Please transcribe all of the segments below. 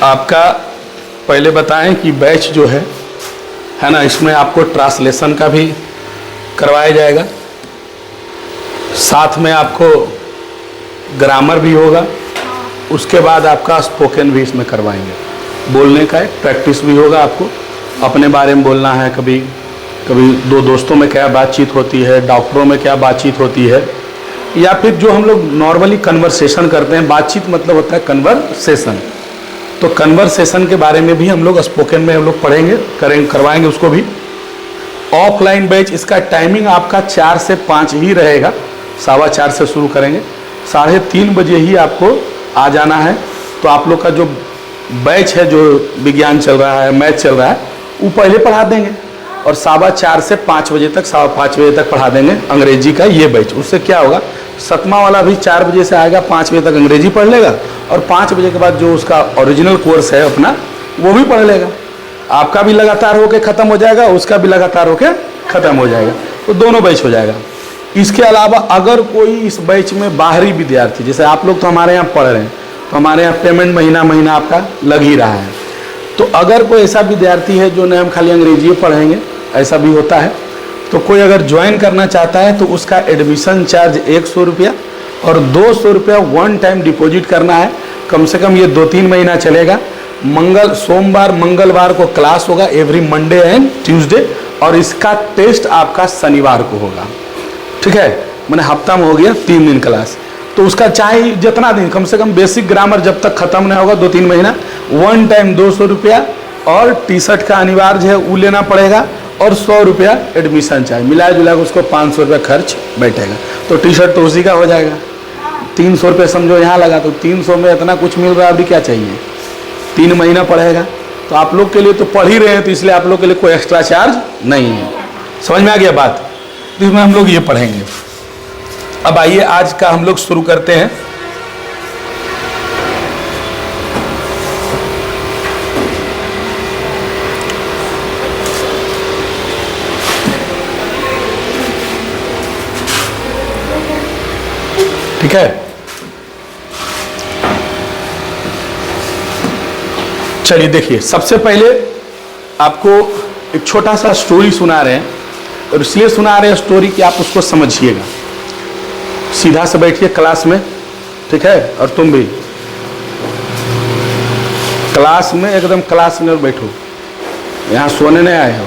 आपका पहले बताएं कि बैच जो है ना, इसमें आपको ट्रांसलेशन का भी करवाया जाएगा, साथ में आपको ग्रामर भी होगा, उसके बाद आपका स्पोकन भी इसमें करवाएंगे। बोलने का एक प्रैक्टिस भी होगा, आपको अपने बारे में बोलना है, कभी कभी दो दोस्तों में क्या बातचीत होती है, डॉक्टरों में क्या बातचीत होती है, या फिर जो हम लोग नॉर्मली कन्वर्सेशन करते हैं। बातचीत मतलब होता है कन्वर्सेशन, तो कन्वर्सेशन के बारे में भी हम लोग स्पोकन में हम लोग पढ़ेंगे, करवाएंगे उसको भी। ऑफलाइन बैच, इसका टाइमिंग आपका 4 से 5 ही रहेगा, 4:15 से शुरू करेंगे, 3:30 बजे ही आपको आ जाना है। तो आप लोग का जो बैच है, जो विज्ञान चल रहा है, मैथ चल रहा है, वो पहले पढ़ा देंगे और 4:15 से 5 बजे तक, 5:15 बजे तक पढ़ा देंगे अंग्रेजी का ये बैच। उससे क्या होगा, 7वां वाला भी 4 बजे से आएगा, 5 बजे तक अंग्रेजी पढ़ लेगा और 5 बजे के बाद जो उसका ओरिजिनल कोर्स है अपना, वो भी पढ़ लेगा। आपका भी लगातार होके ख़त्म हो जाएगा, उसका भी लगातार होके ख़त्म हो जाएगा, तो दोनों बैच हो जाएगा। इसके अलावा अगर कोई इस बैच में बाहरी विद्यार्थी, जैसे आप लोग तो हमारे यहाँ पढ़ रहे हैं, तो हमारे यहाँ पेमेंट महीना महीना आपका लग ही रहा है, तो अगर कोई ऐसा विद्यार्थी है जो नहीं हम खाली अंग्रेजी पढ़ेंगे, ऐसा भी होता है, तो कोई अगर ज्वाइन करना चाहता है तो उसका एडमिशन चार्ज 100 रुपया और 200 रुपया वन टाइम डिपॉजिट करना है। कम से कम ये 2-3 महीना चलेगा। सोमवार मंगलवार को क्लास होगा, एवरी मंडे एंड ट्यूसडे, और इसका टेस्ट आपका शनिवार को होगा। ठीक है, मैंने हफ्ता में हो गया 3 दिन क्लास, तो उसका चाहे जितना दिन, कम से कम बेसिक ग्रामर जब तक खत्म नहीं होगा 2-3 महीना, वन टाइम 200 रुपया और टी-शर्ट का अनिवार्य है वो लेना पड़ेगा, और 100 रुपया एडमिशन चार्ज, मिला जुला उसको 500 रुपया खर्च बैठेगा। तो टी-शर्ट तो उसी का हो जाएगा। 300 रुपये समझो यहाँ लगा, तो 300 में इतना कुछ मिल रहा है, अभी क्या चाहिए, 3 महीना पढ़ेगा। तो आप लोग के लिए तो पढ़ ही रहे हैं, तो इसलिए आप लोग के लिए कोई एक्स्ट्रा चार्ज नहीं है। समझ में आ गया बात? तो इसमें हम लोग ये पढ़ेंगे। अब आइए आज का हम लोग शुरू करते हैं। ठीक है, चलिए देखिए, सबसे पहले आपको एक छोटा सा स्टोरी सुना रहे हैं, और इसलिए सुना रहे हैं स्टोरी कि आप उसको समझिएगा। सीधा से बैठिए क्लास में, ठीक है, और तुम भी क्लास में एकदम क्लास में बैठो, यहाँ सोने नहीं आए हो।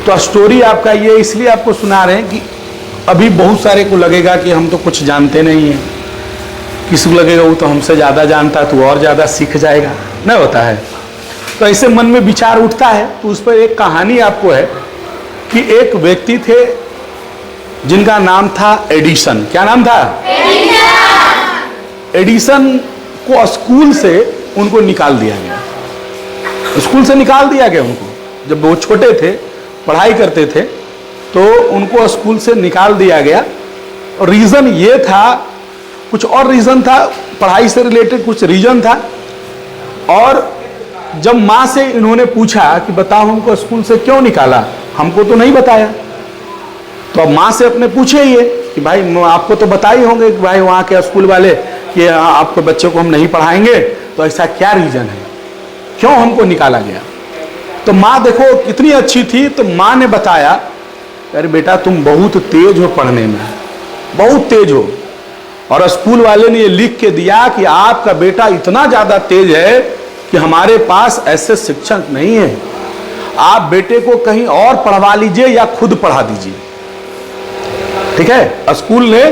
तो स्टोरी आपका ये इसलिए आपको सुना रहे हैं कि अभी बहुत सारे को लगेगा कि हम तो कुछ जानते नहीं हैं, किसी को लगेगा वो तो हमसे ज़्यादा जानता है, तो और ज़्यादा सीख जाएगा, नहीं होता है। तो ऐसे मन में विचार उठता है, तो उस पर एक कहानी आपको है कि एक व्यक्ति थे जिनका नाम था एडिसन। क्या नाम था? एडिसन को स्कूल से उनको निकाल दिया गया, स्कूल से निकाल दिया गया उनको। जब वो छोटे थे, पढ़ाई करते थे, तो उनको स्कूल से निकाल दिया गया। और रीज़न ये था, कुछ और रीज़न था, पढ़ाई से रिलेटेड कुछ रीज़न था। और जब माँ से इन्होंने पूछा कि बताओ हमको स्कूल से क्यों निकाला, हमको तो नहीं बताया, तो अब माँ से अपने पूछे ये कि भाई आपको तो बताए होंगे कि भाई वहाँ के स्कूल वाले कि आपके बच्चे को हम नहीं पढ़ाएंगे, तो ऐसा क्या रीज़न है, क्यों हमको निकाला गया? तो माँ देखो कितनी अच्छी थी, तो माँ ने बताया, अरे बेटा तुम बहुत तेज हो पढ़ने में, बहुत तेज हो, और स्कूल वाले ने ये लिख के दिया कि आपका बेटा इतना ज़्यादा तेज है कि हमारे पास ऐसे शिक्षक नहीं है, आप बेटे को कहीं और पढ़वा लीजिए या खुद पढ़ा दीजिए। ठीक है, स्कूल ने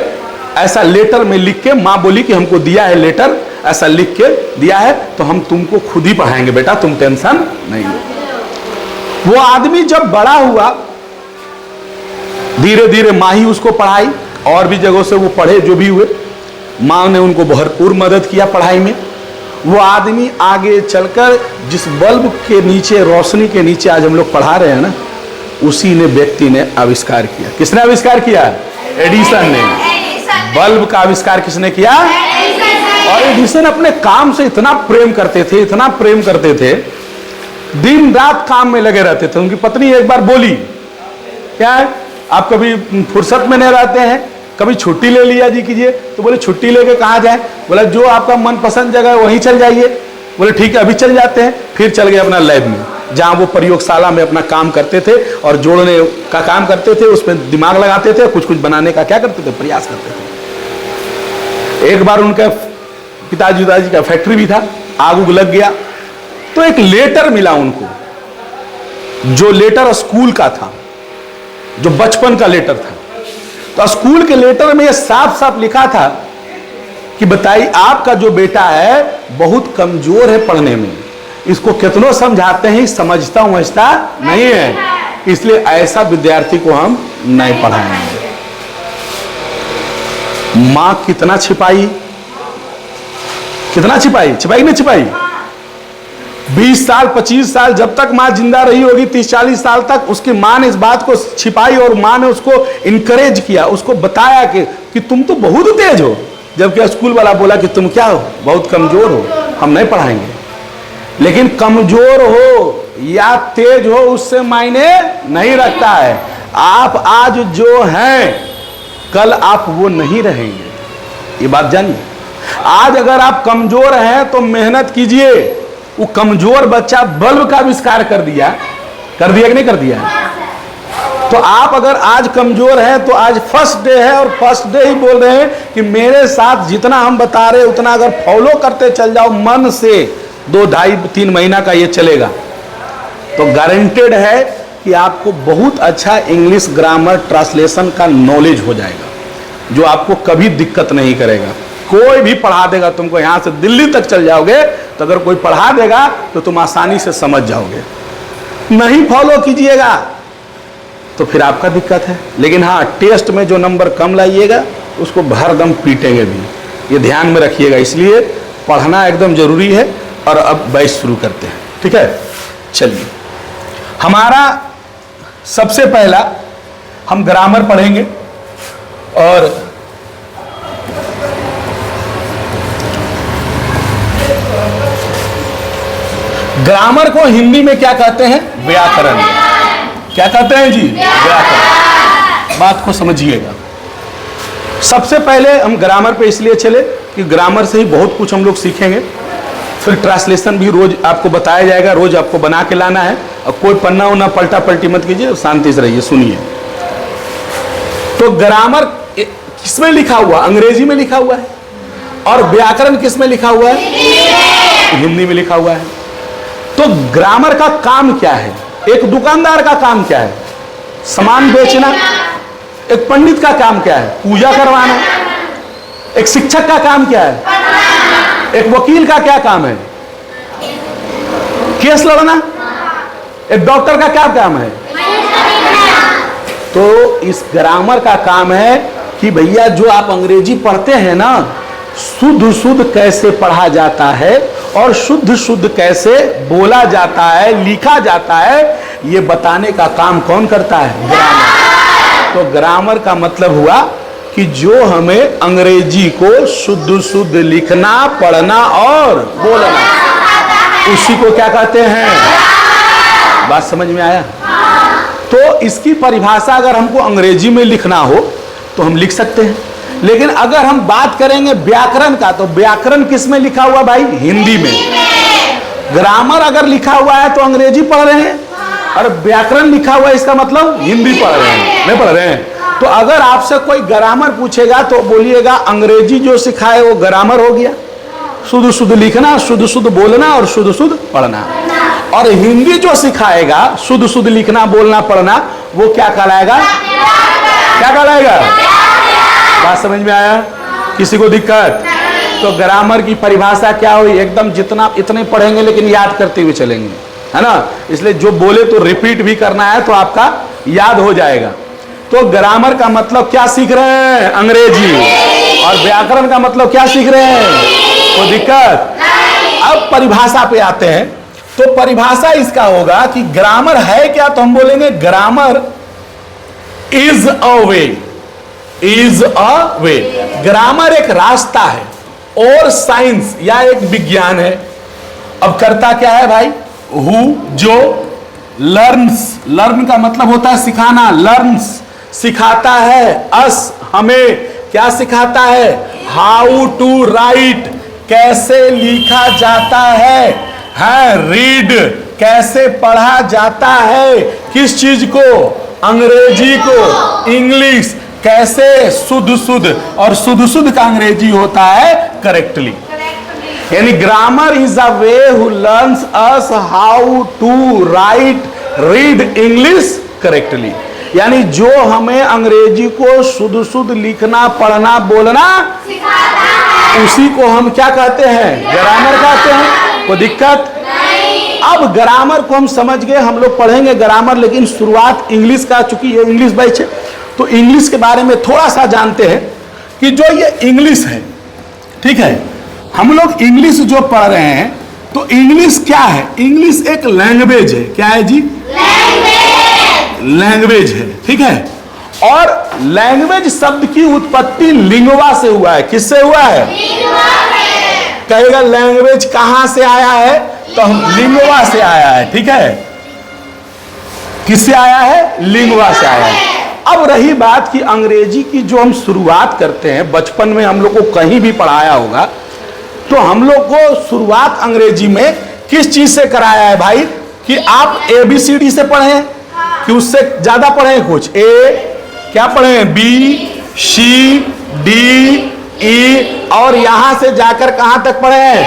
ऐसा लेटर में लिख के, माँ बोली कि हमको दिया है लेटर, ऐसा लिख के दिया है, तो हम तुमको खुद ही पढ़ाएंगे बेटा, तुम टेंशन नहीं लो। वो आदमी जब बड़ा हुआ, धीरे धीरे माँ ही उसको पढ़ाई, और भी जगहों से वो पढ़े जो भी हुए, माँ ने उनको भरपूर मदद किया पढ़ाई में। वो आदमी आगे चलकर जिस बल्ब के नीचे, रोशनी के नीचे आज हम लोग पढ़ा रहे हैं ना, उसी ने व्यक्ति ने आविष्कार किया। किसने आविष्कार किया? एडिसन ने। बल्ब का आविष्कार किसने किया? और एडिसन अपने काम से इतना प्रेम करते थे, इतना प्रेम करते थे, दिन रात काम में लगे रहते थे। उनकी पत्नी एक बार बोली, क्या है आप कभी फुर्सत में नहीं रहते हैं, कभी छुट्टी ले लिया जी कीजिए, तो बोले छुट्टी लेके कहाँ जाए, बोला जो आपका मनपसंद जगह है वहीं चल जाइए। बोले ठीक है अभी चल जाते हैं। फिर चल गए अपना लैब में, जहाँ वो प्रयोगशाला में अपना काम करते थे और जोड़ने का काम करते थे, उसमें दिमाग लगाते थे, कुछ कुछ बनाने का क्या करते थे, प्रयास करते थे। एक बार उनका पिताजी का फैक्ट्री भी था, आग उग लग गया, तो एक लेटर मिला उनको, जो लेटर स्कूल का था, जो बचपन का लेटर था। तो स्कूल के लेटर में यह साफ साफ लिखा था कि बताइए आपका जो बेटा है बहुत कमजोर है पढ़ने में, इसको कितनों समझाते हैं समझता नहीं है, इसलिए ऐसा विद्यार्थी को हम नहीं पढ़ाएंगे। मां कितना छिपाई, छिपाई नहीं छिपाई। 20 साल 25 साल जब तक मां जिंदा रही होगी, 30-40 साल तक उसकी मां ने इस बात को छिपाई और मां ने उसको इनकरेज किया, उसको बताया कि तुम तो बहुत तेज हो, जबकि स्कूल वाला बोला कि तुम क्या हो, बहुत कमजोर हो, हम नहीं पढ़ाएंगे। लेकिन कमजोर हो या तेज हो उससे मायने नहीं रखता है। आप आज जो हैं कल आप वो नहीं रहेंगे, ये बात जानिए। आज अगर आप कमजोर हैं तो मेहनत कीजिए। वो कमजोर बच्चा बल्ब का आविष्कार कर दिया कि नहीं कर दिया। तो आप अगर आज कमजोर हैं तो आज फर्स्ट डे है और फर्स्ट डे ही बोल रहे हैं कि मेरे साथ जितना हम बता रहे उतना अगर फॉलो करते चल जाओ मन से, 2-2.5-3 महीना का ये चलेगा तो गारंटेड है कि आपको बहुत अच्छा इंग्लिश ग्रामर ट्रांसलेशन का नॉलेज हो जाएगा, जो आपको कभी दिक्कत नहीं करेगा। कोई भी पढ़ा देगा तुमको, यहां से दिल्ली तक चल जाओगे तो अगर कोई पढ़ा देगा तो तुम आसानी से समझ जाओगे। नहीं फॉलो कीजिएगा तो फिर आपका दिक्कत है। लेकिन हाँ, टेस्ट में जो नंबर कम लाइएगा उसको भरदम पीटेंगे भी, ये ध्यान में रखिएगा। इसलिए पढ़ना एकदम जरूरी है। और अब बैच शुरू करते हैं, ठीक है। चलिए, हमारा सबसे पहला हम ग्रामर पढ़ेंगे और ग्रामर को हिंदी में क्या कहते हैं, व्याकरण। क्या कहते हैं जी, व्याकरण। बात को समझिएगा। सबसे पहले हम ग्रामर पे इसलिए चले कि ग्रामर से ही बहुत कुछ हम लोग सीखेंगे। फिर ट्रांसलेशन भी रोज आपको बताया जाएगा, रोज आपको बना के लाना है। और कोई पन्ना उन्ना पलटा पलटी मत कीजिए, शांति से रहिए, सुनिए। तो ग्रामर किसमें लिखा हुआ, अंग्रेजी में लिखा हुआ है। और व्याकरण किसमें लिखा हुआ है, हिंदी में लिखा हुआ है। तो ग्रामर का काम क्या है, एक दुकानदार का काम क्या है, सामान बेचना। एक पंडित का काम क्या है, पूजा करवाना। एक शिक्षक का काम क्या है, एक वकील का क्या काम है, केस लड़ना। एक डॉक्टर का क्या काम है। तो इस ग्रामर का काम है कि भैया जो आप अंग्रेजी पढ़ते हैं ना, शुद्ध शुद्ध कैसे पढ़ा जाता है और शुद्ध शुद्ध कैसे बोला जाता है, लिखा जाता है, ये बताने का काम कौन करता है, ग्रामर। तो ग्रामर का मतलब हुआ कि जो हमें अंग्रेजी को शुद्ध शुद्ध लिखना, पढ़ना और बोलना, उसी को क्या कहते हैं। बात समझ में आया। तो इसकी परिभाषा अगर हमको अंग्रेजी में लिखना हो तो हम लिख सकते हैं। लेकिन अगर हम बात करेंगे व्याकरण का, तो व्याकरण किस में लिखा हुआ भाई, हिंदी में। ग्रामर अगर लिखा हुआ है तो अंग्रेजी पढ़ रहे हैं, और व्याकरण लिखा हुआ है इसका मतलब हिंदी पढ़ रहे हैं, नहीं पढ़ रहे हैं। तो अगर आपसे कोई ग्रामर पूछेगा तो बोलिएगा अंग्रेजी जो सिखाए वो ग्रामर हो गया, शुद्ध शुद्ध लिखना, शुद्ध शुद्ध बोलना और शुद्ध शुद्ध पढ़ना। और हिंदी जो सिखाएगा शुद्ध शुद्ध लिखना, बोलना, पढ़ना, वो क्या कहलाएगा, क्या कहलाएगा। बात समझ में आया, किसी को दिक्कत। तो ग्रामर की परिभाषा क्या हुई, एकदम जितना इतने पढ़ेंगे लेकिन याद करते हुए चलेंगे, है ना। इसलिए जो बोले तो रिपीट भी करना है तो आपका याद हो जाएगा। तो ग्रामर का मतलब क्या सीख रहे हैं, अंग्रेजी। और व्याकरण का मतलब क्या सीख रहे हैं, कोई दिक्कत। अब परिभाषा पे आते हैं। तो परिभाषा इसका होगा कि ग्रामर है क्या, तो हम बोलेंगे grammar is a way, is a way. Grammar एक रास्ता है और साइंस या एक विज्ञान है। अब करता क्या है भाई, हु जो लर्न्स, लर्न का मतलब होता है सिखाना, लर्न्स सिखाता है, अस हमें क्या सिखाता है, हाउ टू राइट कैसे लिखा जाता है, रीड कैसे पढ़ा जाता है, किस चीज को, अंग्रेजी को, इंग्लिश कैसे शुद्ध शुद्ध, और शुद्ध शुद्ध का अंग्रेजी होता है करेक्टली। यानी grammar is a way who learns us how to write read English correctly. यानी जो हमें अंग्रेजी को शुद्ध शुद्ध लिखना पढ़ना बोलना सिखाता है, उसी को हम क्या कहते हैं, ग्रामर कहते हैं। कोई दिक्कत नहीं। अब ग्रामर को हम समझ गए, हम लोग पढ़ेंगे ग्रामर, लेकिन शुरुआत इंग्लिश का, चूंकि ये इंग्लिश बैच है तो इंग्लिश के बारे में थोड़ा सा जानते हैं कि जो ये इंग्लिश है, ठीक है, हम लोग इंग्लिश जो पढ़ रहे हैं तो इंग्लिश क्या है, इंग्लिश एक लैंग्वेज है। क्या है जी, लैंग्वेज है, ठीक है। और लैंग्वेज शब्द की उत्पत्ति लिंगवा से हुआ है। किससे हुआ है, कहेगा लैंग्वेज कहां से आया है, तो हम लिंगवा से आया है, ठीक है। किससे आया है, लिंगवा से आया है। अब रही बात कि अंग्रेजी की जो हम शुरुआत करते हैं, बचपन में हम लोग को कहीं भी पढ़ाया होगा, तो हम लोग को शुरुआत अंग्रेजी में किस चीज से कराया है भाई, कि आप ABCD से पढ़ें कि उससे ज्यादा पढ़ें, कुछ A क्या पढ़ें, B C D E, और यहां से जाकर कहां तक पढ़ें,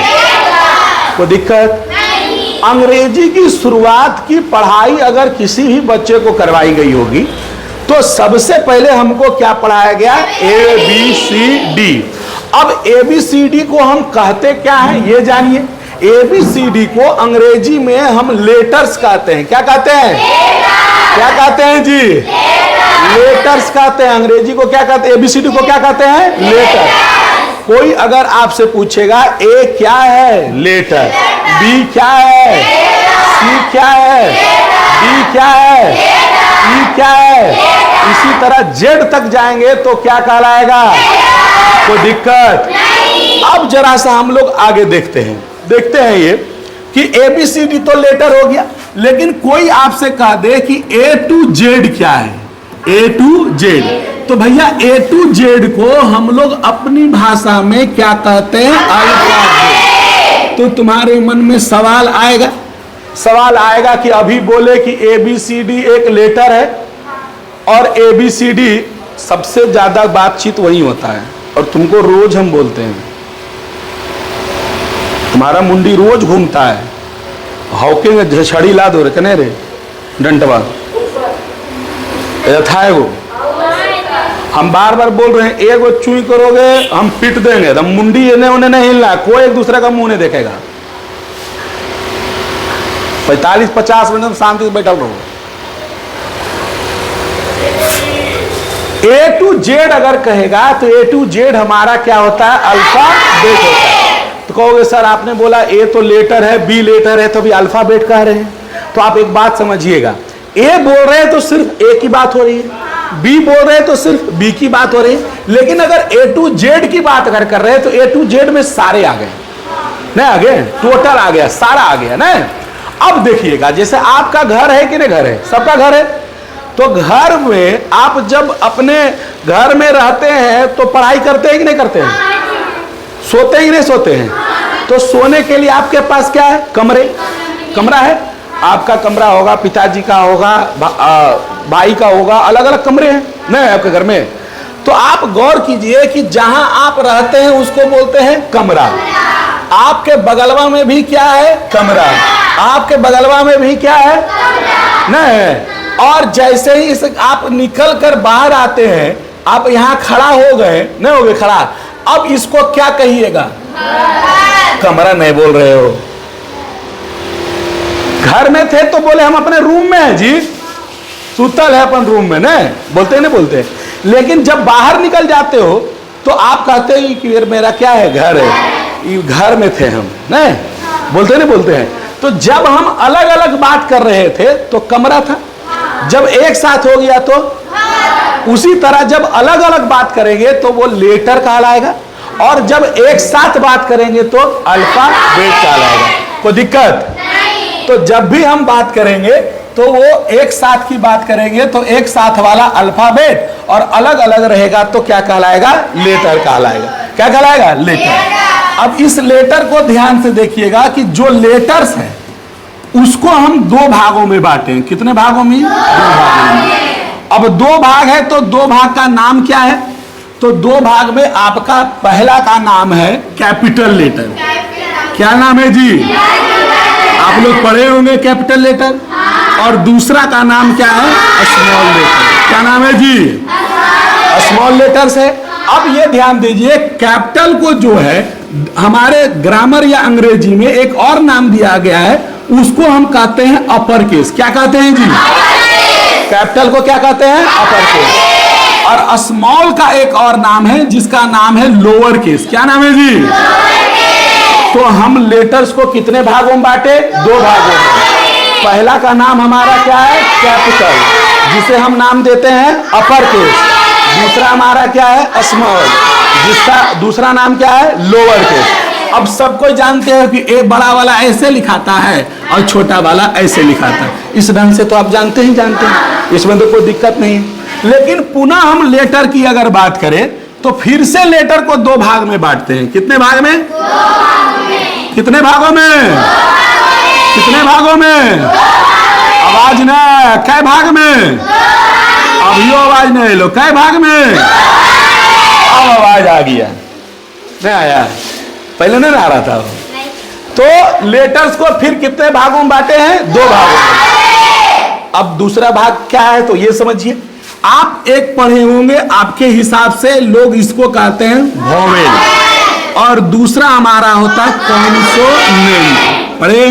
कोई दिक्कत नहीं। अंग्रेजी की शुरुआत की पढ़ाई अगर किसी भी बच्चे को करवाई गई होगी तो सबसे पहले हमको क्या पढ़ाया गया, ABCD। अब ABCD को हम कहते क्या है ये जानिए। ABCD को अंग्रेजी में हम लेटर्स कहते हैं। क्या कहते हैं, क्या कहते हैं जी, लेटर्स कहते हैं। अंग्रेजी को क्या कहते हैं, ABCD को क्या कहते हैं, लेटर। कोई अगर आपसे पूछेगा A क्या है, लेटर, B क्या है, C क्या है, D क्या है, E क्या है, इसी तरह Z तक जाएंगे तो क्या कहलाएगा, कोई दिक्कत नहीं। अब जरा सा हम लोग आगे देखते हैं ये कि ABCD तो लेटर हो गया, लेकिन कोई आपसे कह दे कि A to Z क्या है, A to Z, तो भैया A to Z को हम लोग अपनी भाषा में क्या कहते हैं, अल्फाबेट। तो तुम्हारे मन में सवाल आएगा कि अभी बोले कि ABCD एक लेटर है, और ABCD सबसे ज्यादा बातचीत वही होता है, और तुमको रोज हम बोलते हैं, तुम्हारा मुंडी रोज घूमता है, हॉकिंग छड़ी ला दो रे, कने रे डंटवा था एगो, हम बार बार बोल रहे हैं, एगो चुई करोगे हम पीट देंगे, हम मुंडी इन्हें उन्हें नहीं हिलना, कोई एक दूसरे का मुंह नहीं देखेगा। 45-50 मिनट शांति से बैठा रहो। A to Z अगर कहेगा तो A to Z हमारा क्या होता है, अल्फाबेट होता है। तो कहोगे सर आपने बोला A तो लेटर है, B लेटर है, तो भी अल्फाबेट कह रहे हैं। तो आप एक बात समझिएगा, A बोल रहे हैं तो सिर्फ A की बात हो रही है, B बोल रहे हैं तो सिर्फ B की बात हो रही है, लेकिन अगर A to Z की बात अगर कर रहे हैं तो A to Z में सारे आ गए, नहीं आ गए, टोटल आ गया, सारा आ गया ना। अब देखिएगा, जैसे आपका घर है कि नहीं, घर है, सबका घर है, तो घर में आप जब अपने घर में रहते हैं तो पढ़ाई करते हैं कि नहीं करते हैं, सोते हैं कि नहीं सोते हैं। तो सोने के लिए आपके पास क्या है, कमरा है, आपका कमरा होगा, पिताजी का होगा, भाई का होगा, अलग अलग कमरे हैं नहीं आपके घर में। तो आप गौर कीजिए कि जहां आप रहते हैं उसको बोलते हैं कमरा। आपके बगलवा में भी क्या है, कमरा, आपके बगलवा में भी क्या है, नहीं। और जैसे ही इस आप निकल कर बाहर आते हैं, आप यहां खड़ा हो गए, नहीं हो गए खड़ा, अब इसको क्या कहिएगा, कमरा नहीं बोल रहे हो। घर में थे तो बोले हम अपने रूम में हैं जी, सुतल है अपन रूम में, नहीं बोलते नहीं बोलते। लेकिन जब बाहर निकल जाते हो तो आप कहते हैं कि मेरा क्या है, घर है, घर में थे हम, नहीं बोलते नहीं बोलते हैं। तो जब हम अलग अलग बात कर रहे थे तो कमरा था, जब एक साथ हो गया तो उसी तरह जब अलग अलग बात करेंगे तो वो लेटर कहलाएगा, और जब एक साथ बात करेंगे तो अल्फाबेट कहलाएगा। कोई दिक्कत नहीं। तो जब भी हम बात करेंगे तो वो एक साथ की बात करेंगे तो एक साथ वाला अल्फाबेट और अलग अलग रहेगा तो क्या कहलाएगा? लेटर कहलाएगा। क्या कहलाएगा? लेटर। अब इस लेटर को ध्यान से देखिएगा कि जो लेटर्स हैं उसको हम दो भागों में बांटे। कितने भागों में? दो भागों में। अब दो भाग है तो दो भाग का नाम क्या है? तो दो भाग में आपका पहला का नाम है कैपिटल लेटर। क्या नाम है जी? आप लोग पढ़े होंगे कैपिटल लेटर। और दूसरा का नाम क्या है? Small letter. क्या नाम है जी? स्मॉल लेटर्स है। अब ये ध्यान दीजिए, कैपिटल को जो है हमारे ग्रामर या अंग्रेजी में एक और नाम दिया गया है, उसको हम कहते हैं अपर केस। क्या कहते हैं जी? कैपिटल को क्या कहते हैं? Upper case. और स्मॉल का एक और नाम है जिसका नाम है लोअर केस। क्या नाम है जी? तो हम लेटर्स को कितने भागों में बांटे? दो भागों में। पहला का नाम हमारा क्या है? कैपिटल, जिसे हम नाम देते हैं अपर केस। दूसरा हमारा क्या है? स्मॉल, जिसका दूसरा नाम क्या है? Lower case. अब सब कोई जानते हैं कि एक बड़ा वाला ऐसे लिखाता है और छोटा वाला ऐसे लिखाता है। इस ढंग से तो आप जानते हैं, इसमें तो कोई दिक्कत नहीं है। लेकिन पुनः हम लेटर की अगर बात करें तो फिर से लेटर को दो भाग में बांटते हैं। कितने भाग में? कितने भागों में? कितने भागों में? आवाज ना, कै भाग में? अभी आवाज नहीं लो, कै भाग में? अब आवाज आ गया, नहीं आया? पहले नहीं आ रहा था वो। तो लेटर्स को फिर कितने भागों में बांटे हैं? दो भागों में। अब दूसरा भाग क्या है तो ये समझिए। आप एक पढ़े होंगे, आपके हिसाब से लोग इसको कहते हैं वोवेल, और दूसरा हमारा होता है कॉन्सोनेंट। पढ़े?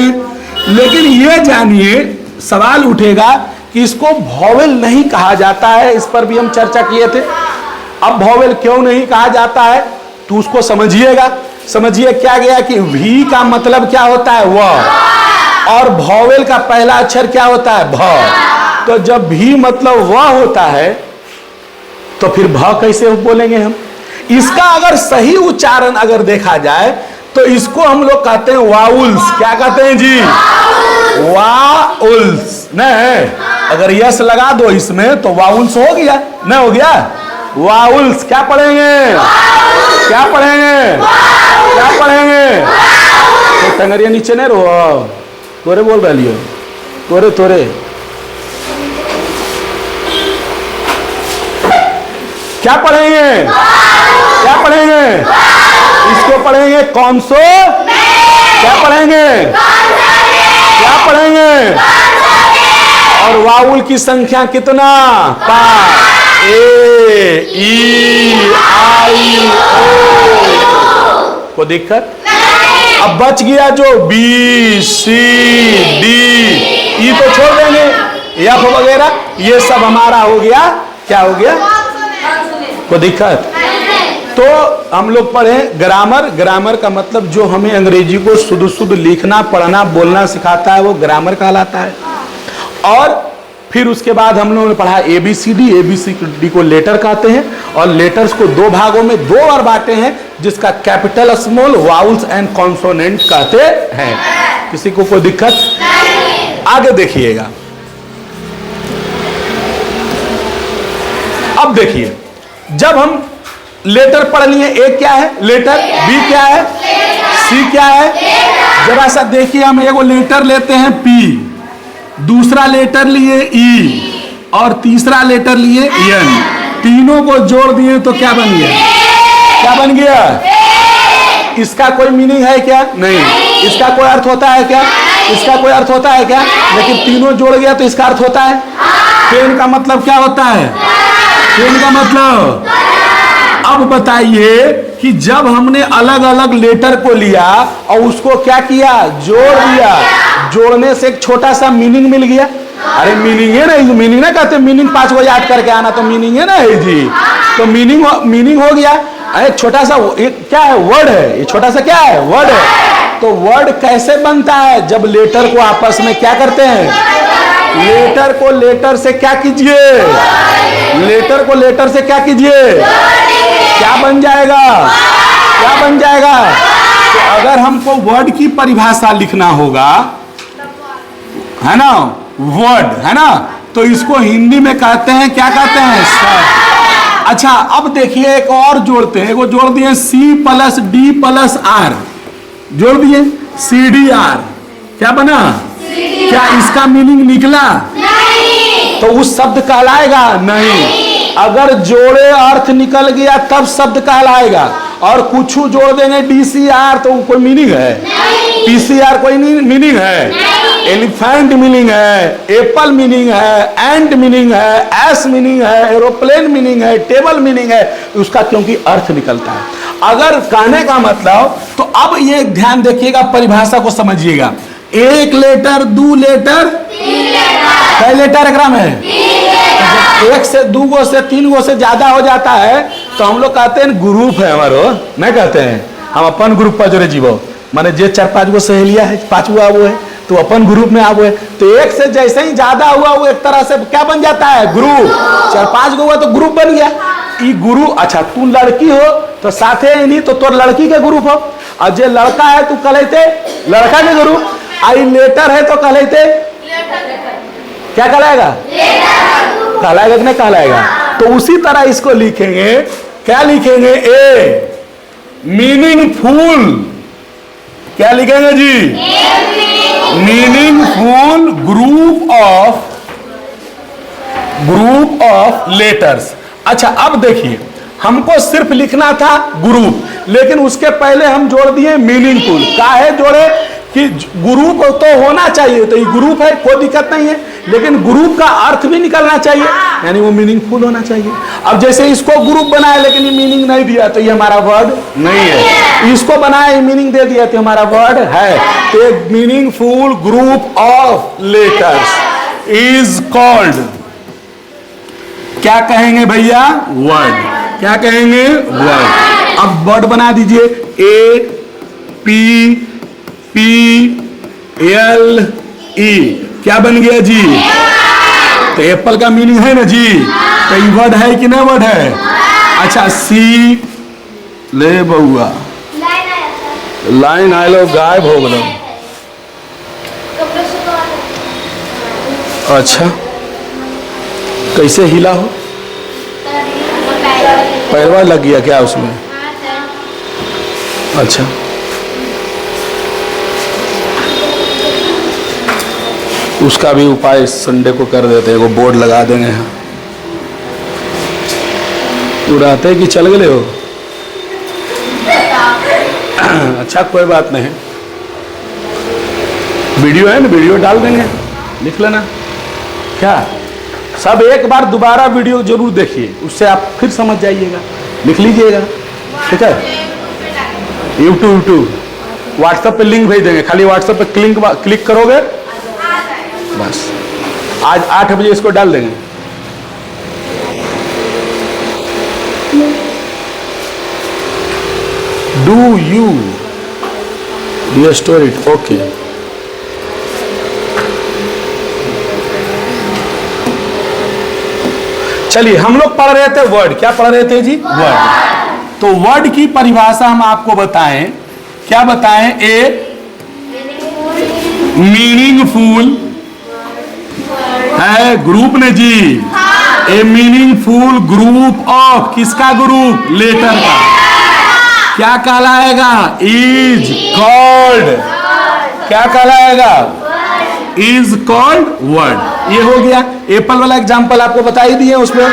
लेकिन ये जानिए, सवाल उठेगा कि इसको वोवेल नहीं कहा जाता है। इस पर भी हम चर्चा किए थे। अब वोवेल क्यों नहीं कहा जाता है तो उसको समझिएगा। समझिए क्या गया कि वी का मतलब क्या होता है? व, और वोवेल का पहला अक्षर क्या होता है? भ। तो जब भी मतलब व होता है तो फिर भ कैसे बोलेंगे हम? इसका अगर सही उच्चारण अगर देखा जाए तो इसको हम लोग कहते हैं वाउल्स। क्या कहते हैं जी? वाउल्स। नहीं, अगर यस लगा दो इसमें तो वाउल्स हो गया, नहीं हो गया? वाउल्स। क्या पढ़ेंगे? क्या पढ़ेंगे? क्या पढ़ेंगे? तो टंगरिया नीचे नहीं रो, तोरे बोल रही हो, तोरे तोरे। क्या पढ़ेंगे? क्या पढ़ेंगे? इसको पढ़ेंगे कॉन्सो। क्या पढ़ेंगे? क्या पढ़ेंगे? और वाउल की संख्या कितना? 5। ए, ई, आई, ओ। को दिक्कत? अब बच गया जो बी, सी, डी, ई तो छोड़ देंगे, एफ वगैरह, ये सब हमारा हो गया। क्या हो गया? को दिक्कत? तो हम लोग पढ़े ग्रामर। ग्रामर का मतलब जो हमें अंग्रेजी को शुद्ध शुद्ध लिखना, पढ़ना, बोलना सिखाता है वो ग्रामर कहलाता है। और फिर उसके बाद हम लोगों ने पढ़ा ABCD। ABCD को लेटर कहते हैं और लेटर्स को दो भागों में दो बार बांटे हैं, जिसका capital, small, vowels and consonant कहते हैं। किसी को कोई दिक्कत? आगे देखिएगा। अब देखिए, जब हम लेटर पढ़ लिए, ए क्या है? लेटर। बी क्या है? सी क्या है? जरा सा देखिए, हम एगो लेटर लेते हैं पी, दूसरा लेटर लिए ई, और तीसरा लेटर लिए एन। तीनों को जोड़ दिए तो क्या बन गया? क्या बन गया? इसका कोई मीनिंग है क्या? नहीं। इसका कोई अर्थ होता है क्या? इसका कोई अर्थ होता है क्या? लेकिन तीनों जोड़ गया तो इसका अर्थ होता है। पेन का मतलब क्या होता है? पेन का मतलब। अब बताइए कि जब हमने अलग अलग लेटर को लिया और उसको क्या किया? जोड़ दिया। जोड़ने से एक छोटा सा मीनिंग मिल गया। अरे मीनिंग है ना, मीनिंग ना कहते, मीनिंग 5 को याद करके आना, तो मीनिंग है ना है जी। तो मीनिंग हो गया। एक छोटा सा क्या है? वर्ड है। ये छोटा सा क्या है? वर्ड है। तो वर्ड कैसे बनता है? जब लेटर को आपस में क्या करते हैं? लेटर को लेटर से क्या कीजिए? लेटर को लेटर से क्या कीजिए? क्या बन जाएगा? क्या बन जाएगा? तो अगर हमको वर्ड की परिभाषा लिखना होगा, है ना, वर्ड, है ना। तो इसको हिंदी में कहते हैं, क्या कहते हैं, शब्द। अच्छा अब देखिए एक और जोड़ते हैं, वो जोड़ दिए C+D+R, जोड़ दिए CDR, क्या बना, क्या इसका मीनिंग निकला? नहीं। तो उस शब्द कहलाएगा? नहीं। अगर जोड़े अर्थ निकल गया तब शब्द कहलाएगा, और कुछ जोड़ देंगे DCR तो कोई मीनिंग है? नहीं। PCR कोई मीनिंग है? नहीं। एलिफेंट मीनिंग है, एप्पल मीनिंग है, एंड मीनिंग है, एस मीनिंग है, एरोप्लेन मीनिंग है, टेबल मीनिंग है, उसका क्योंकि अर्थ निकलता है। अगर कहने का मतलब, तो अब ये ध्यान देखिएगा, परिभाषा को समझिएगा। एक लेटर, दो लेटर, कई लेटर एकरा में? एक से दो गो से तीन गो से ज्यादा हो जाता है तो हम लोग कहते हैं ग्रुप है हमारो, नहीं कहते हैं हम अपन ग्रुप पर जोड़े जीवो, माने जे 4-5 गो सहेलियां है, 5 गो आवो है तो अपन ग्रुप में आवो है। तो एक से जैसे ही ज्यादा हुआ वो एक तरह से क्या बन जाता है, ग्रुप। 4-5 गो हुआ तो ग्रुप बन गया। ई गुरु, अच्छा तू लड़की हो तो साथे नहीं तो तोर लड़की के ग्रुप हो, और जे लड़का है तू कहते लड़का के ग्रुप, आई लेटर है तो कहते क्या कहलाएगा, कहलाएगा कि नहीं कहलाएगा। तो उसी तरह इसको लिखेंगे, क्या लिखेंगे, ए मीनिंगफुल, क्या लिखेंगे जी, मीनिंगफुल ग्रुप ऑफ लेटर्स। अच्छा अब देखिए, हमको सिर्फ लिखना था ग्रुप, लेकिन उसके पहले हम जोड़ दिए मीनिंगफुल। काहे जोड़े कि ग्रुप तो होना चाहिए, तो ये ग्रुप है, कोई दिक्कत नहीं है, लेकिन ग्रुप का अर्थ भी निकलना चाहिए, यानी वो मीनिंगफुल होना चाहिए। अब जैसे इसको ग्रुप बनाया लेकिन ये मीनिंग नहीं दिया तो ये हमारा वर्ड नहीं है, इसको बनाया ये मीनिंग दे दिया तो हमारा वर्ड है। तो एक meaningful group of letters is called, क्या कहेंगे भैया, वर्ड। क्या कहेंगे, वर्ड। अब वर्ड बना दीजिए, APPLE, क्या बन गया जी, तो एप्पल का मीनिंग है ना जी, तो ये वर्ड है कि ना वर्ड है। अच्छा सी, ले बउआ लाइन आए लो, गायब हो गलो। अच्छा कैसे हिला हो, पैरवा लग गया क्या उसमें? अच्छा उसका भी उपाय संडे को कर देते हैं, वो बोर्ड लगा देंगे। यहाँ उड़ाते कि चल गए हो? अच्छा कोई बात नहीं, वीडियो है ना, वीडियो डाल देंगे, लिख लेना। क्या सब एक बार दोबारा वीडियो जरूर देखिए, उससे आप फिर समझ जाइएगा, लिख लीजिएगा, ठीक है। यूट्यूब व्हाट्सएप पे लिंक भेज देंगे, खाली व्हाट्सएप पे क्लिक करोगे बस। आज 8 बजे इसको डाल देंगे। Do you restore it, okay. चलिए हम लोग पढ़ रहे थे वर्ड, क्या पढ़ रहे थे जी, वर्ड। तो वर्ड की परिभाषा हम आपको बताएं, क्या बताएं, ए मीनिंगफुल है ग्रुप ने जी, ए मीनिंगफुल ग्रुप ऑफ, किसका ग्रुप, लेटर का, क्या कहलाएगा, इज कॉल्ड, क्या कहलाएगा, इज कॉल्ड वर्ड। ये हो गया। एप्पल वाला एग्जांपल आपको बता ही दिए, उसमें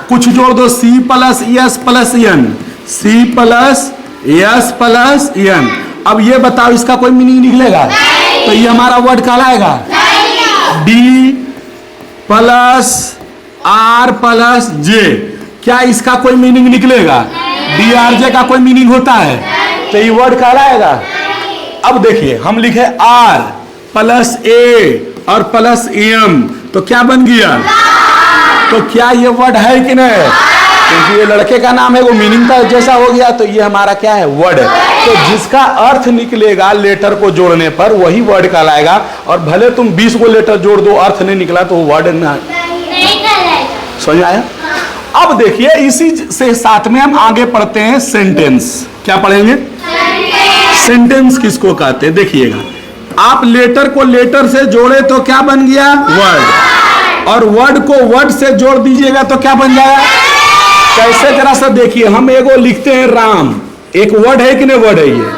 कुछ जोड़ दो, C+S+N, C+S+N। अब ये बताओ इसका कोई मीनिंग निकलेगा? तो ये हमारा वर्ड कहलाएगा, D+R+J, क्या इसका कोई मीनिंग निकलेगा? DRJ का कोई मीनिंग होता है? तो ये वर्ड कहलाएगा। अब देखिए हम लिखे R+A और +M, तो क्या बन गया? तो क्या ये वर्ड है कि नहीं? क्योंकि ये लड़के का नाम है, वो मीनिंग का जैसा हो गया, तो ये हमारा क्या है, वर्ड है। तो जिसका अर्थ निकलेगा लेटर को जोड़ने पर वही वर्ड कहलाएगा। और भले तुम 20 को लेटर जोड़ दो, अर्थ नहीं निकला तो वर्ड नहीं कहलाएगा। समझ आया? अब देखिए इसी से साथ में हम आगे पढ़ते हैं सेंटेंस। क्या पढ़ेंगे? सेंटेंस किसको कहते हैं देखिएगा। आप लेटर को लेटर से जोड़े तो क्या बन गया? वर्ड। और वर्ड को वर्ड से जोड़ दीजिएगा तो क्या बन जाएगा? कैसे? जरा सा देखिए, हम एगो लिखते हैं राम, एक वर्ड है कि नहीं? वर्ड है ये।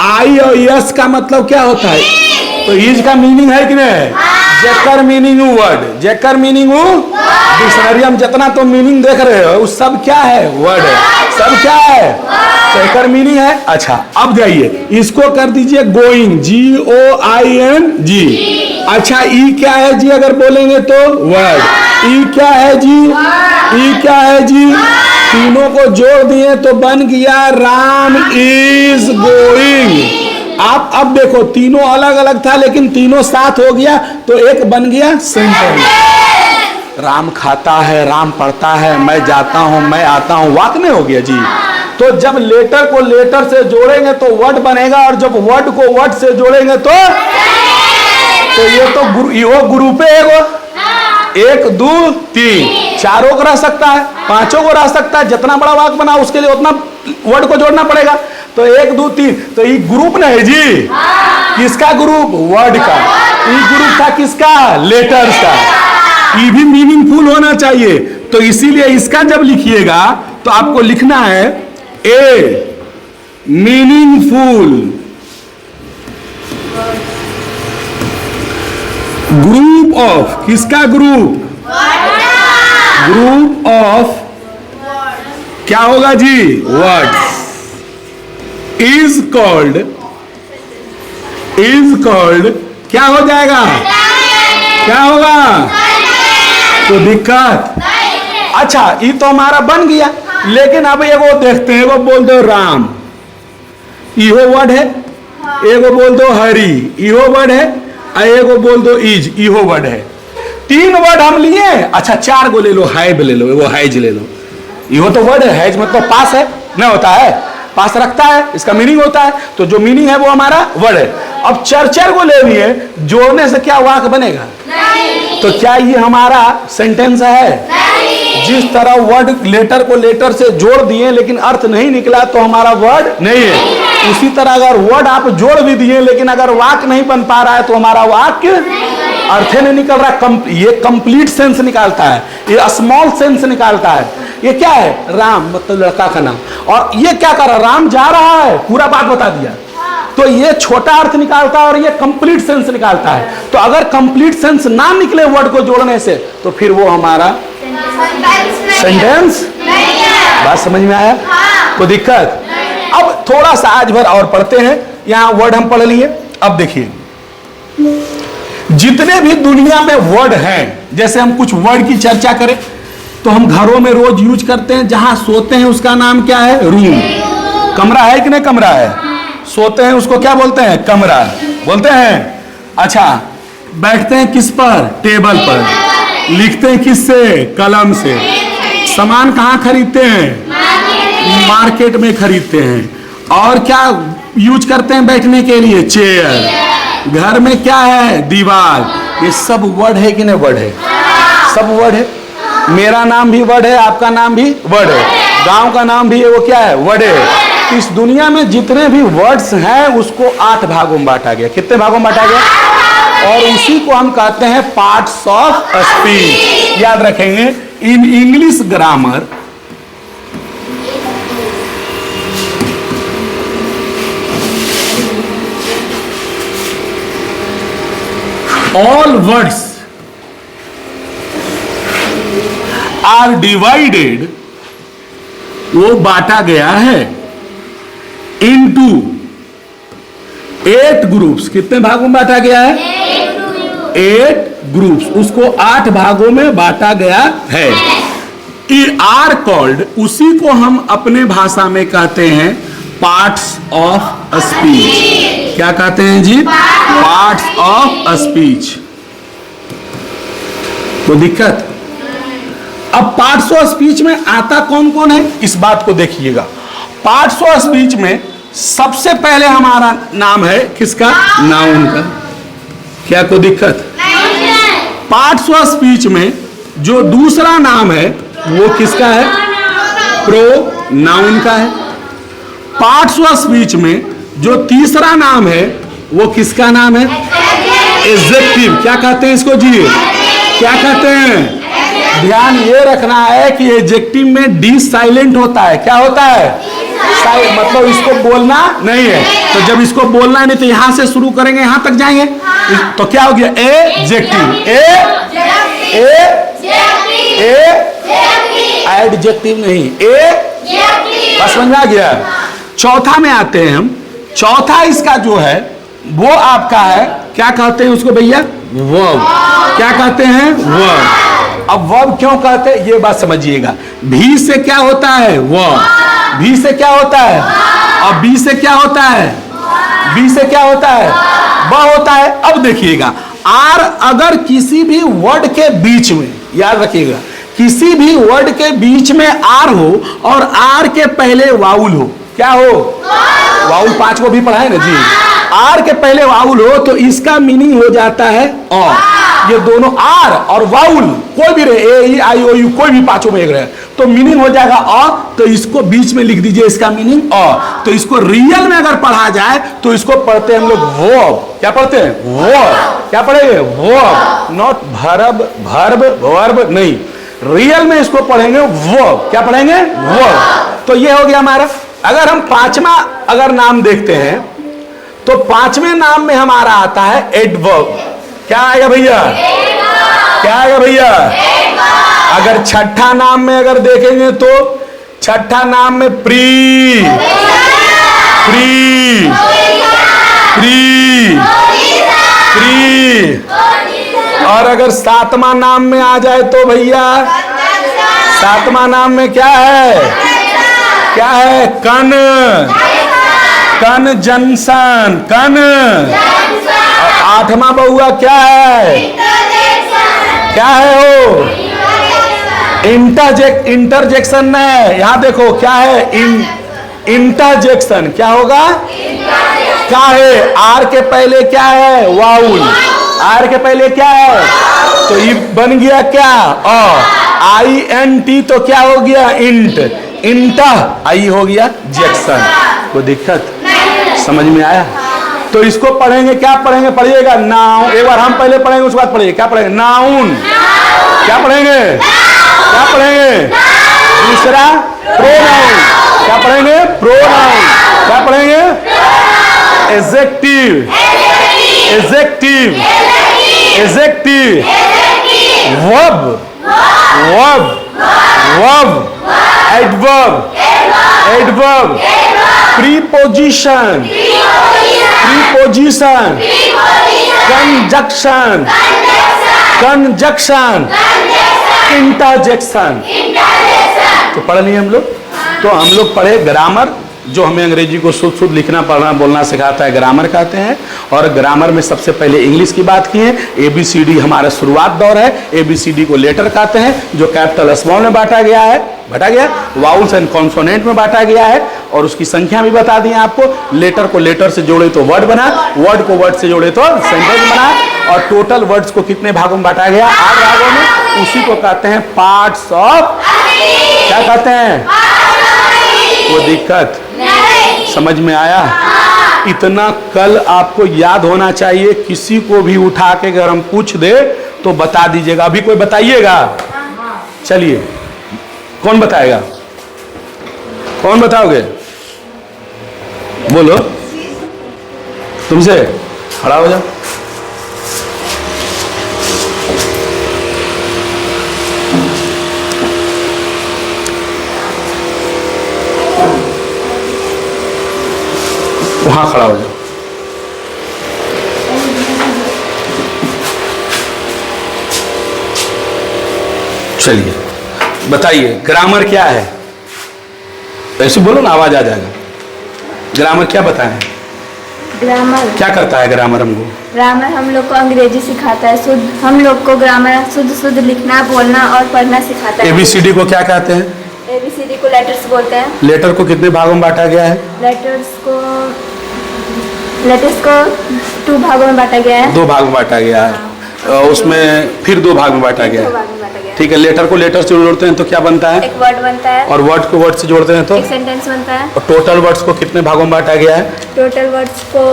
आई और यस का मतलब क्या होता है? तो इज का मीनिंग है कि नहीं? जेकर मीनिंग वर्ड, जेकर मीनिंग डिक्शनरी हम जितना तो मीनिंग देख रहे हो उस सब क्या है? वर्ड है। सब क्या है? तो एकर मीनिंग है। अच्छा, अब जाइए इसको कर दीजिए गोइंग, GOING। अच्छा, ई क्या है जी? अगर बोलेंगे तो वर्ड। ई क्या है जी? ई क्या है जी? तीनों को जोड़ दिए तो बन गया राम इज गोइंग। आप अब देखो, तीनों अलग अलग था लेकिन तीनों साथ हो गया तो एक बन गया सेंटेंस। राम खाता है, राम पढ़ता है, मैं जाता हूं, मैं आता हूं, वाक्य में हो गया जी। तो जब लेटर को लेटर से जोड़ेंगे तो वर्ड बनेगा, और जब वर्ड को वर्ड से जोड़ेंगे तो ये तो ग्रुप है। एक दो तीन, चारों को रह सकता है, पांचों को रह सकता है। जितना बड़ा वाक्य बना उसके लिए उतना वर्ड को जोड़ना पड़ेगा। तो एक दो तीन, तो ये ग्रुप नहीं जी। किसका ग्रुप? वर्ड का। ये ग्रुप था किसका? लेटर्स का। ये भी मीनिंगफुल होना चाहिए। तो इसीलिए इसका जब लिखिएगा तो आपको लिखना है ए मीनिंगफुल ग्रुप ऑफ। किसका ग्रुप? ग्रुप ऑफ क्या होगा जी? वर्ड्स इज कॉल्ड क्या हो जाएगा? क्या होगा? तो दिक्कत। अच्छा, ये तो हमारा बन गया, लेकिन अब एगो देखते हैं। एगो बोल दो राम, इहो वर्ड है। एगो बोल दो हरी, इहो वर्ड है। एगो बोल दो इज, इहो वर्ड है। तीन वर्ड हम लिए। अच्छा, चार गो ले लो, हाइब ले लो, एगो हाइज ले लो। इहो तो वर्ड है, हैज मतलब पास है ना, होता है, पास रखता है, इसका मीनिंग होता है। तो जो मीनिंग है वो हमारा वर्ड है। अब चार को ले लिए, जोड़ने से क्या वाक्य बनेगा? नहीं। तो क्या ये हमारा सेंटेंस है? नहीं। जिस तरह वर्ड लेटर को लेटर से जोड़ दिए लेकिन अर्थ नहीं निकला तो हमारा वर्ड नहीं है। उसी तरह अगर वर्ड आप जोड़ भी दिए लेकिन अगर वाक्य नहीं बन पा रहा है तो हमारा वाक्य अर्थ नहीं निकल रहा। ये कंप्लीट सेंस निकालता है, ये स्मॉल सेंस निकालता है। ये क्या है? राम मतलब लड़का का नाम। और ये क्या कर रहा है? राम जा रहा है, पूरा बात बता दिया। तो ये छोटा अर्थ निकालता है और ये कंप्लीट सेंस निकालता है। तो अगर कंप्लीट सेंस ना निकले वर्ड को जोड़ने से तो फिर वो हमारा सेंटेंस। बात समझ में आया? कोई दिक्कत? अब थोड़ा सा आज भर और पढ़ते हैं। यहां वर्ड हम पढ़ लिए। अब देखिए, जितने भी दुनिया में वर्ड हैं, जैसे हम कुछ वर्ड की चर्चा करें तो हम घरों में रोज यूज करते हैं। जहां सोते हैं उसका नाम क्या है? रूम। कमरा है कि नहीं? कमरा है। सोते हैं उसको क्या बोलते हैं? कमरा बोलते हैं। अच्छा, बैठते हैं किस पर? टेबल पर। लिखते हैं किससे? कलम से। सामान कहाँ खरीदते हैं? मार्केट में खरीदते हैं। और क्या यूज करते हैं बैठने के लिए? चेयर। घर में क्या है? दीवार। ये सब वर्ड है कि नहीं? वर्ड है, सब वर्ड है। मेरा नाम भी वर्ड है, आपका नाम भी वर्ड है, गांव का नाम भी है, वो क्या है? वर्ड है। इस दुनिया में जितने भी वर्ड्स हैं उसको 8 भागों में बांटा गया। कितने भागों में बांटा गया? और उसी को हम कहते हैं पार्ट्स ऑफ स्पीच। याद रखेंगे, इन English grammar all words are divided, वो बांटा गया है into 8 ग्रुप्स। कितने भागों में बांटा गया है? 8 ग्रुप्स। उसको 8 भागों में बांटा गया है। ये आर कॉल्ड, उसी को हम अपने भाषा में कहते हैं पार्ट्स ऑफ स्पीच। क्या कहते हैं जी? Parts of speech. तो दिक्कत। अब पार्ट्स ऑफ स्पीच में आता कौन कौन है इस बात को देखिएगा। पार्ट्स ऑफ स्पीच में सबसे पहले हमारा नाम है किसका? नाउन का। क्या कोई दिक्कत? पार्ट्स ऑफ स्पीच में जो दूसरा नाम है वो किसका है? प्रोनाउन का है। पार्ट्स ऑफ स्पीच में जो तीसरा नाम है वो किसका नाम है? एडजेक्टिव। क्या कहते हैं इसको जी? क्या कहते हैं? ध्यान ये रखना है कि एडजेक्टिव में डी साइलेंट होता है। क्या होता है? मतलब इसको बोलना नहीं है। तो जब इसको बोलना है नहीं तो यहां से शुरू करेंगे, यहां तक जाएंगे, तो क्या हो गया? एडजेक्टिव। एडजेक्टिव नहीं, बस समझ में आ गया। चौथा में आते हैं हम। चौथा इसका जो है वो आपका है, क्या कहते हैं उसको भैया? वर्ब। क्या कहते हैं? वर्ब। अब वर्ब क्यों कहते हैं ये बात समझिएगा। भी से क्या होता है? वर्ब। भी से क्या होता है? और बी से क्या होता है? बी से क्या होता है? ब होता है। अब देखिएगा, आर अगर किसी भी वर्ड के बीच में, याद रखिएगा, किसी भी वर्ड के बीच में आर हो और आर के पहले वाउल हो, क्या हो? वाउल 5 को भी पढ़ा है ना जी। आर के पहले वाउल हो तो इसका मीनिंग हो जाता है अ। ये दोनों आर और वाउल कोई भी रहे, ए ई आई ओ यू, कोई भी 5 में एक रहे तो मीनिंग हो जाएगा अ। तो इसको बीच में लिख दीजिए, इसका मीनिंग अ। तो इसको रियल में अगर पढ़ा जाए तो इसको पढ़ते हैं हम लोग वर्ब। क्या पढ़ते हैं? वर्ब। क्या पढ़ेंगे? Verb, not verb. Verb verb नहीं, रियल में इसको पढ़ेंगे वर्ब। क्या पढ़ेंगे? वर्ब। तो ये हो गया हमारा। अगर हम 5वां अगर नाम देखते हैं तो 5वें नाम में हमारा आता है एडवर्ब। क्या आएगा भैया? क्या आएगा भैया? अगर छठा नाम में अगर देखेंगे तो छठा नाम में प्री, प्री, प्री, प्री। और अगर 7वां नाम में आ जाए तो भैया 7वां नाम में क्या है? क्या है? कन, कन जंक्शन, कन। 8वां बहुआ क्या है? क्या है वो? इंटरजेक्शन है। यहां देखो क्या है? इंटरजेक्शन। क्या होगा? क्या है? आर के पहले क्या है? वाउल। आर के पहले क्या है? तो ये बन गया क्या? INT। तो क्या हो गया? इंट। इंटर आई हो गया जेक्शन। कोई दिक्कत? समझ में आया? तो इसको पढ़ेंगे, क्या पढ़ेंगे? पढ़िएगा नाउन। एक बार हम पहले पढ़ेंगे, उसके बाद पढ़िए। क्या पढ़ेंगे? नाउन। क्या पढ़ेंगे? क्या पढ़ेंगे? दूसरा प्रोनाउन। क्या पढ़ेंगे? प्रोनाउन। क्या पढ़ेंगे? Adjective, adjective, adjective, verb, verb, verb, adverb, adverb, preposition, preposition, conjunction, conjunction, interjection. तो पढ़ लिए हम लोग। तो हम लोग पढ़े ग्रामर, जो हमें अंग्रेजी को शुद्ध शुद्ध लिखना पढ़ना बोलना सिखाता है, ग्रामर कहते हैं। और ग्रामर में सबसे पहले इंग्लिश की बात की है। ABCD हमारा शुरुआत दौर है। ABCD को लेटर कहते हैं, जो कैपिटल स्मॉल में बांटा गया है, बांटा गया। वाउल्स एंड कॉन्सोनेंट में बांटा गया है और उसकी संख्या भी बता दी आपको। लेटर को लेटर से जोड़े तो वर्ड बना, वर्ड को वर्ड से जोड़े तो सेंटेंस बना। और टोटल वर्ड्स को कितने भागों में बांटा गया? 8 भागों में। उसी को कहते हैं पार्ट्स ऑफ। क्या कहते हैं? वो दिक्कत समझ में आया? इतना कल आपको याद होना चाहिए। किसी को भी उठा के अगर हम पूछ दे तो बता दीजिएगा। अभी कोई बताइएगा? चलिए, कौन बताएगा? कौन बताओगे? बोलो। तुमसे खड़ा हो जाओ। वहां खड़ा हो जाओ। चलिए बताइए, ग्रामर क्या है? ऐसे बोलो ना, आवाज आ जाएगा। ग्रामर क्या बताएं? ग्रामर क्या करता है ग्रामर हमको? ग्रामर हम लोग को अंग्रेजी सिखाता है शुद्ध। हम लोग को ग्रामर शुद्ध शुद्ध लिखना, बोलना और पढ़ना सिखाता है। ABCD को क्या कहते हैं? ABCD को लेटर्स बोलते हैं। लेटर को कितने भागों में बांटा गया है? लेटर्स को 2 भागों में बांटा गया है। 2 भाग में बांटा गया है। उसमें फिर 2 भाग में बांटा गया 2 है। भाग में बांटा गया है। ठीक है। लेटर को लेटर से जोड़ते हैं तो क्या बनता है? एक वर्ड बनता है। और वर्ड को वर्ड से जोड़ते हैं तो एक सेंटेंस बनता है। और टोटल वर्ड्स को कितने भागों में बांटा गया है? टोटल वर्ड्स को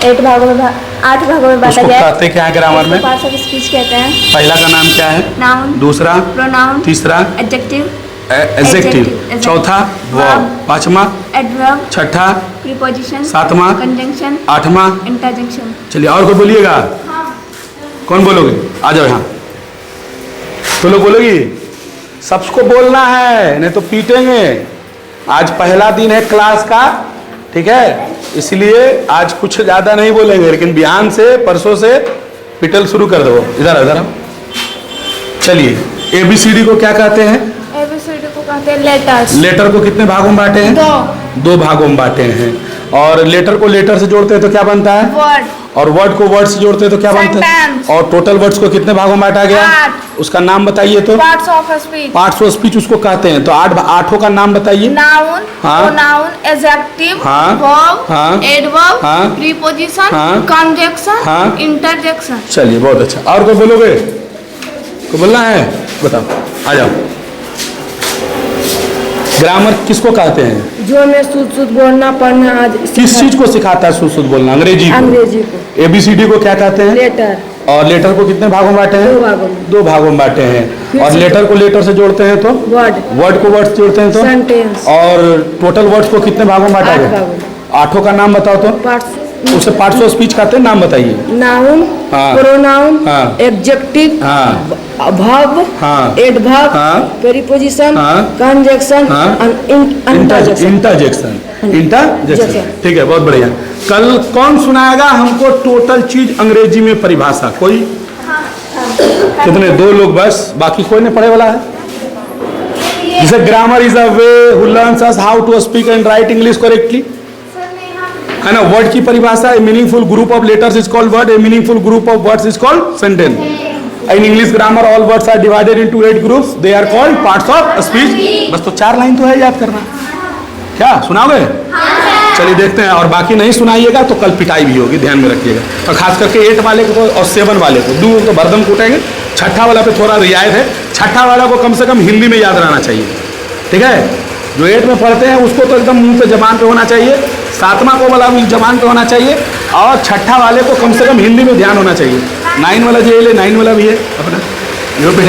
8 भागों में 8 भागों में बांटा उसको गया है। कहते क्या है ग्रामर में? पार्ट्स ऑफ स्पीच कहते हैं। पहला का नाम क्या है? नाउन, दूसरा, प्रोनाउन, तीसरा एडजेक्टिव, एडजेक्टिव, चौथा वर्ब, पांचवा, एडवर्ब, छठा, प्रीपोजिशन, सातवां, कंजंक्शन, आठवां। इंटरजेक्शन। चलिए और कोई बोलिएगा? कौन बोलोगे? आ जाओ यहाँ। तो लोग बोलोगी? सबको बोलना है, नहीं तो पीटेंगे। आज पहला दिन है क्लास का, ठीक है, इसलिए आज कुछ ज्यादा नहीं बोलेंगे, लेकिन बिहान से परसों से पिटल शुरू कर दो। इधर इधर। चलिए, ABCD को क्या कहते हैं? एबीसीडी को कहते हैं लेटर्स। लेटर को कितने भागों में बांटे हैं? 2 भागों में बांटे हैं। और लेटर को लेटर से जोड़ते हैं तो क्या बनता है? वर्ड। और वर्ड को वर्ड से जोड़ते हैं तो क्या बनता है? Sentence। और टोटल वर्ड्स को कितने भागों में बांटा गया? 8। उसका नाम बताइए तो। Parts of speech. Parts of speech उसको कहते हैं। तो 8 का नाम बताइए। नाउन, हाँ। प्रोनाउन, एडजेक्टिव, हाँ। वर्ब, हाँ। एडवर्ब, हाँ। प्रीपोजिशन, हाँ। कंजंक्शन, हाँ। इंटरजेक्शन। चलिए, बहुत अच्छा। और कोई बोलोगे? कोई बोलना है? बताओ, आ जाओ। ग्रामर किसको कहते हैं? जो हमें शुद्ध बोलना पढ़ना आज किस चीज को सिखाता है शुद्ध बोलना? अंग्रेजी को। अंग्रेजी को। ABCD को क्या कहते हैं? लेटर। और लेटर को कितने भागों में बांटे हैं? 2 भागों में। 2 भागों में बांटे हैं। और लेटर को लेटर से जोड़ते हैं तो? वर्ड। वर्ड को वर्ड से जोड़ते हैं तो? सेंटेंस। और टोटल वर्ड्स को कितने भागों में बांटा 8 गया? भागों में। 8 का नाम बताओ तो। पार्ट्स। उसे पार्ट्स ऑफ स्पीच कहते हैं, नाम बताइए। नाउन, हाँ। प्रोनाउन, हाँ। एडजेक्टिव, हाँ। वर्ब, हाँ। एडवर्ब, हाँ। प्रीपोजिशन, हाँ। कंजंक्शन, हाँ। इंटरजेक्शन। इंटरजेक्शन। ठीक है, बहुत बढ़िया। कल कौन सुनाएगा हमको टोटल चीज अंग्रेजी में परिभाषा? कोई? कितने? 2 लोग बस, बाकी कोई नहीं पढ़े वाला है। जैसे grammar is a way who learns us how to speak and write English correctly, है ना। वर्ड की परिभाषा, a meaningful group of letters is called word, a meaningful group of words is called sentence. In English grammar all words are divided into 8 groups, they are called parts of speech. बस तो 4 line तो है याद करना। क्या सुनाओगे? चलिए देखते हैं। और बाकी नहीं सुनाइएगा तो कल पिटाई भी होगी, ध्यान में रखिएगा। और खास करके 8 वाले को और 7 वाले को 2 तो बर्दम कूटेंगे। छठा वाला पे थोड़ा रियायत है। छठा वाला को कम से कम हिंदी में याद रहना चाहिए, ठीक है। जो 8 में पढ़ते हैं उसको तो एकदम मुंह पे जबान पे होना चाहिए। 7वां को वाला भी जबान पे होना चाहिए। और छठा वाले को कम से कम हिंदी में ध्यान होना चाहिए। 9 वाला जो 9 वाला भी है अपना, जो पे